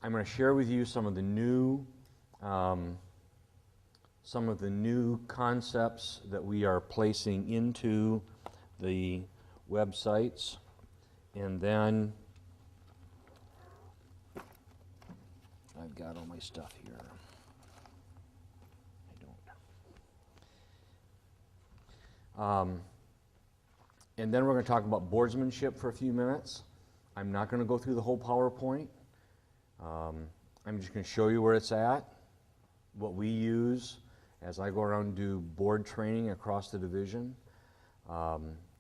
I'm going to share with you some of the new concepts that we are placing into the websites, and then I've got all my stuff here. I don't. And then we're going to talk about boardsmanship for a few minutes. I'm not going to go through the whole PowerPoint. I'm just going to show you where it's at, what we use as I go around and do board training across the division.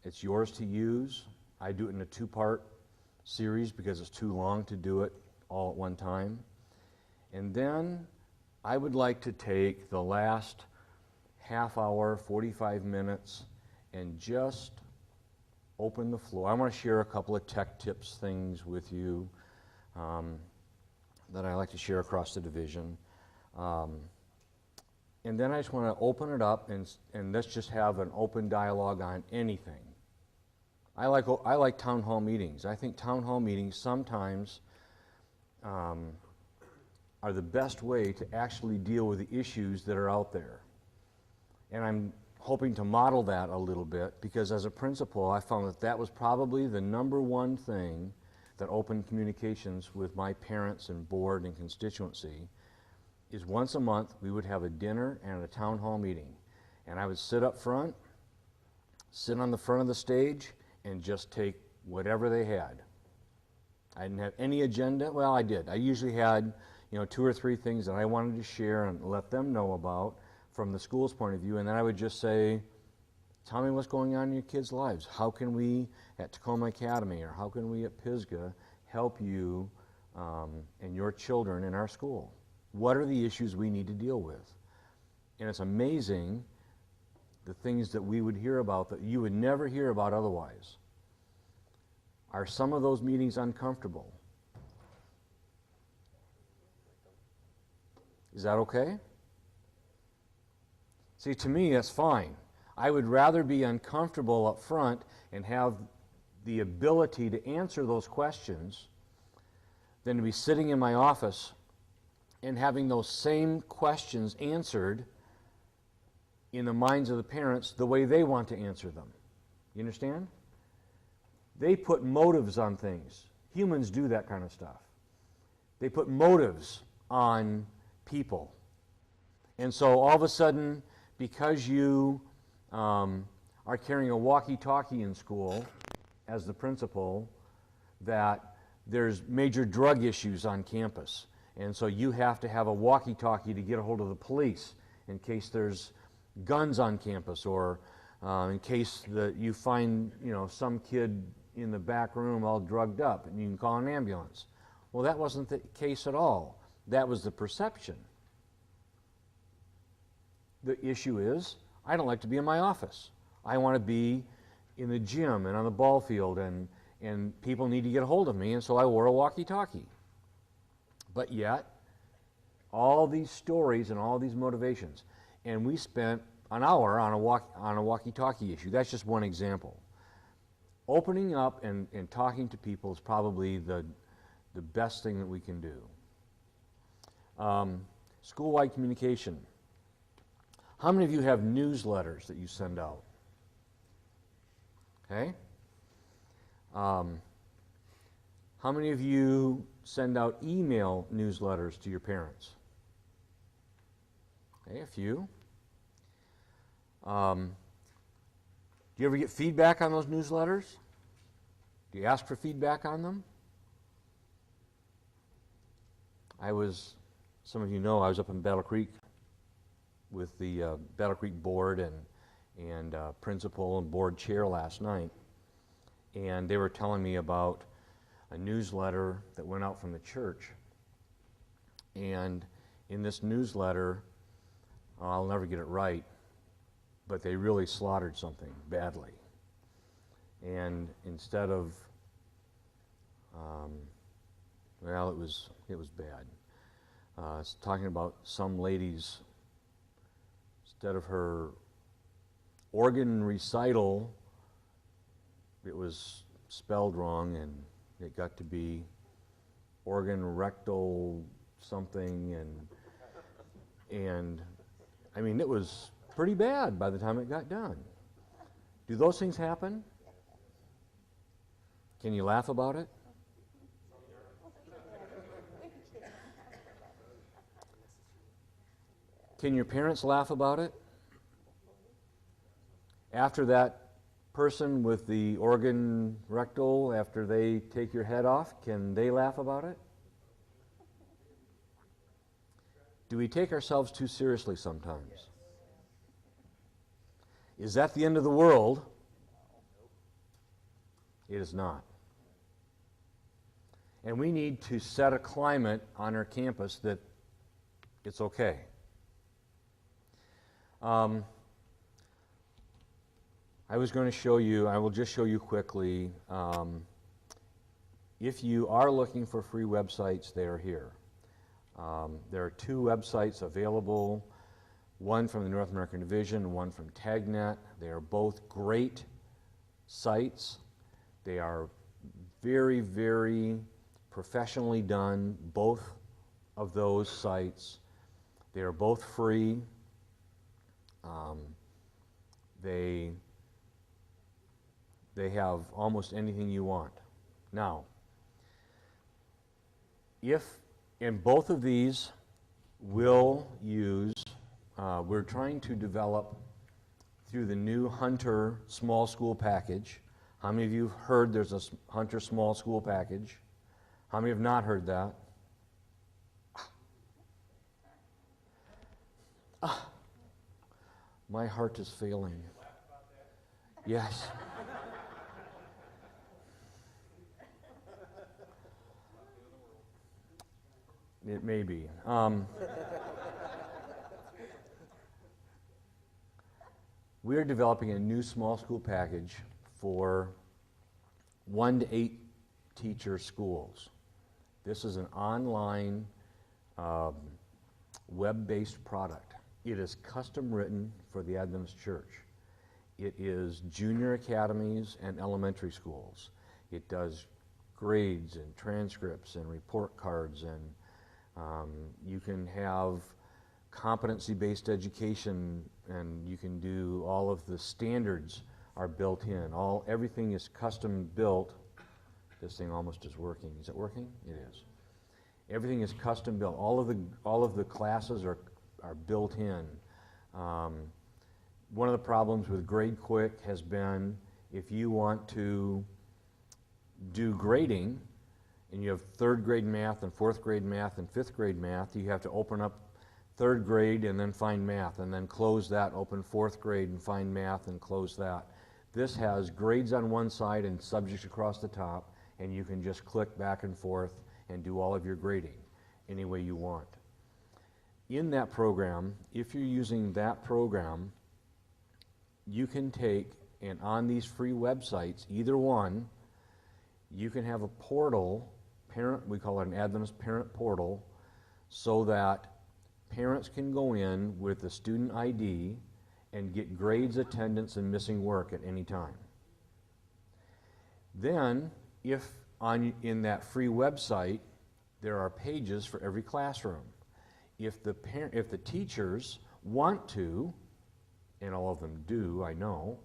It's yours to use. I do it in a two-part series because it's too long to do it all at one time. And then I would like to take the last half hour, 45 minutes, and just open the floor. I want to share a couple of tech tips things with you that I like to share across the division. And then I just want to open it up and let's just have an open dialogue on anything. I like town hall meetings. I think town hall meetings sometimes are the best way to actually deal with the issues that are out there. And I'm hoping to model that a little bit, because as a principal, I found that that was probably the number one thing that opened communications with my parents and board and constituency, is once a month we would have a dinner and a town hall meeting. And I would sit up front, sit on the front of the stage, and just take whatever they had. I didn't have any agenda. Well, I did. I usually had, 2 or 3 things that I wanted to share and let them know about from the school's point of view, and then I would just say, tell me what's going on in your kids' lives. How can we at Tacoma Academy, or how can we at Pisgah help you and your children in our school? What are the issues we need to deal with? And it's amazing the things that we would hear about that you would never hear about otherwise. Are some of those meetings uncomfortable? Is that okay? See, to me, that's fine. I would rather be uncomfortable up front and have the ability to answer those questions than to be sitting in my office and having those same questions answered in the minds of the parents the way they want to answer them. You understand? They put motives on things. Humans do that kind of stuff. They put motives on people. And so all of a sudden, because you are carrying a walkie-talkie in school as the principal, that there's major drug issues on campus. And so you have to have a walkie-talkie to get a hold of the police in case there's guns on campus, or in case that you find, some kid in the back room all drugged up and you can call an ambulance. Well, that wasn't the case at all. That was the perception. The issue is, I don't like to be in my office. I want to be in the gym and on the ball field, and people need to get a hold of me, and so I wore a walkie-talkie. But yet, all these stories and all these motivations, and we spent an hour on a walkie-talkie issue. That's just one example. Opening up and talking to people is probably the best thing that we can do. School-wide communication. How many of you have newsletters that you send out? Okay. How many of you send out email newsletters to your parents? Okay, a few. Do you ever get feedback on those newsletters? Do you ask for feedback on them? Some of you know, I was up in Battle Creek with the Battle Creek board and principal and board chair last night, and they were telling me about a newsletter that went out from the church. And in this newsletter, I'll never get it right, but they really slaughtered something badly. And instead of, it was bad. It's talking about some ladies, instead of her organ recital, it was spelled wrong, and it got to be organ rectal something, and I mean, it was pretty bad by the time it got done. Do those things happen? Can you laugh about it? Can your parents laugh about it? After that person with the organ rectal, after they take your head off, can they laugh about it? Do we take ourselves too seriously sometimes? Is that the end of the world? It is not. And we need to set a climate on our campus that it's okay. I was going to show you, I will just show you quickly, if you are looking for free websites, they are here. There are 2 websites available, one from the North American Division and one from TagNet. They are both great sites. They are very, very professionally done, both of those sites. They are both free. They have almost anything you want. Now, if in both of these we'll use, we're trying to develop through the new Hunter Small School Package. How many of you have heard there's a Hunter Small School Package? How many have not heard that? My heart is failing. Yes. It may be. We are developing a new small school package for 1 to 8 teacher schools. This is an online web-based product. It is custom written for the Adventist Church. It is junior academies and elementary schools. It does grades and transcripts and report cards, and you can have competency-based education, and you can do all of the standards are built in. Everything is custom built. This thing almost is working. Is it working? It is. Everything is custom built. All of the classes are built in. One of the problems with Grade Quick has been if you want to do grading and you have 3rd grade math and 4th grade math and 5th grade math, you have to open up 3rd grade and then find math, and then close that, open 4th grade and find math and close that. This has grades on one side and subjects across the top, and you can just click back and forth and do all of your grading any way you want. In that program, if you're using that program, you can take, and on these free websites, either one, you can have a portal, we call it an Adventist parent portal, so that parents can go in with the student ID and get grades, attendance, and missing work at any time. Then, if in that free website, there are pages for every classroom. If the teachers want to, and all of them do, I know,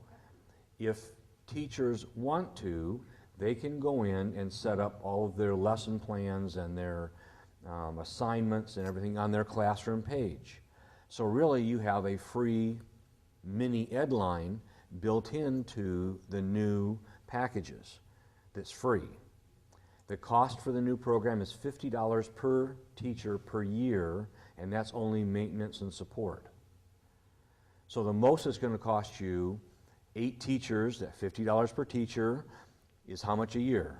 if teachers want to, they can go in and set up all of their lesson plans and their assignments and everything on their classroom page. So really you have a free mini ed line built into the new packages that's free. The cost for the new program is $50 per teacher per year, and that's only maintenance and support. So the most it's going to cost you, 8 teachers at $50 per teacher, is how much a year?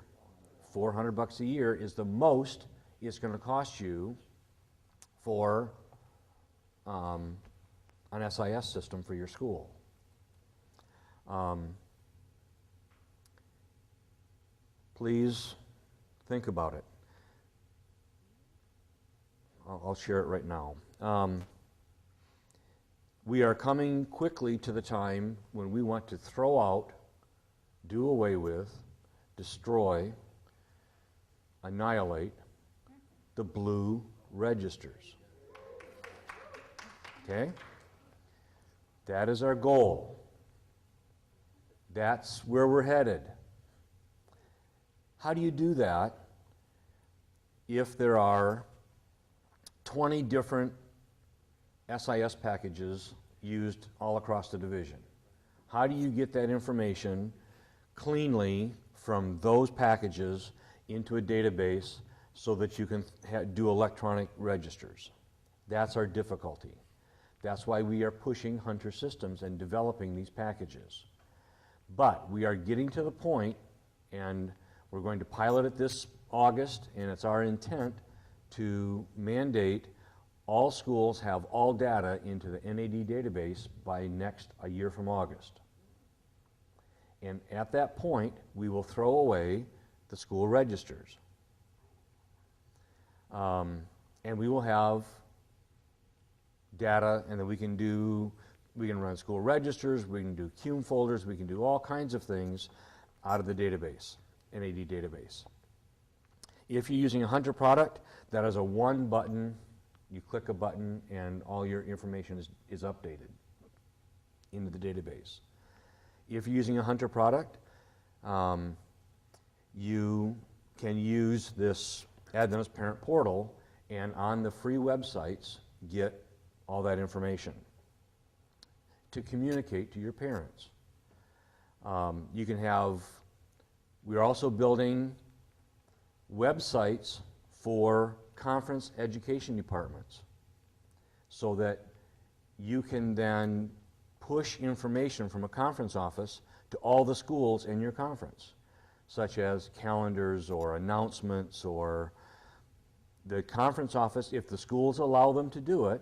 $400 a year is the most it's going to cost you for an SIS system for your school. Please think about it. I'll share it right now. We are coming quickly to the time when we want to throw out, do away with, destroy, annihilate the blue registers. Okay? That is our goal. That's where we're headed. How do you do that if there are 20 different SIS packages used all across the division? How do you get that information cleanly from those packages into a database so that you can do electronic registers? That's our difficulty. That's why we are pushing Hunter Systems and developing these packages. But we are getting to the point, and we're going to pilot it this August, and it's our intent to mandate all schools have all data into the NAD database by a year from August. And at that point, we will throw away the school registers. And we will have data, and then we can run school registers, we can do CUME folders, we can do all kinds of things out of the database, NAD database. If you're using a Hunter product, that is a one button, you click a button and all your information is updated into the database. If you're using a Hunter product, you can use this Adventist Parent Portal and on the free websites get all that information to communicate to your parents. We're also building websites for conference education departments so that you can then push information from a conference office to all the schools in your conference, such as calendars or announcements, or the conference office, if the schools allow them to do it,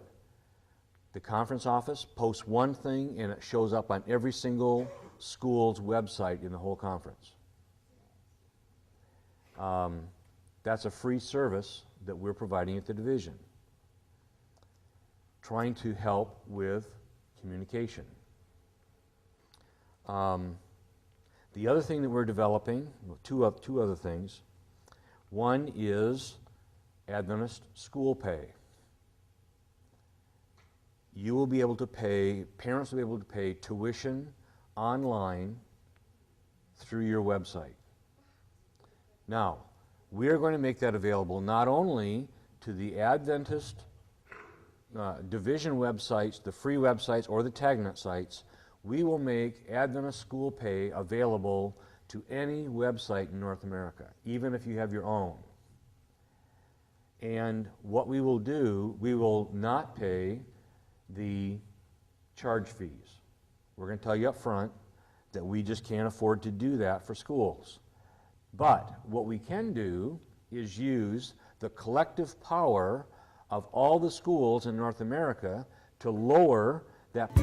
the conference office posts one thing and it shows up on every single school's website in the whole conference. That's a free service that we're providing at the division, trying to help with communication. The other thing that we're developing, two other things. One is Adventist school pay. You will be able to pay, parents will be able to pay tuition online through your website. Now, we're going to make that available not only to the Adventist division websites, the free websites, or the TagNet sites. We will make Adventist school pay available to any website in North America, even if you have your own. And what we will do, we will not pay the charge fees. We're going to tell you up front that we just can't afford to do that for schools. But what we can do is use the collective power of all the schools in North America to lower that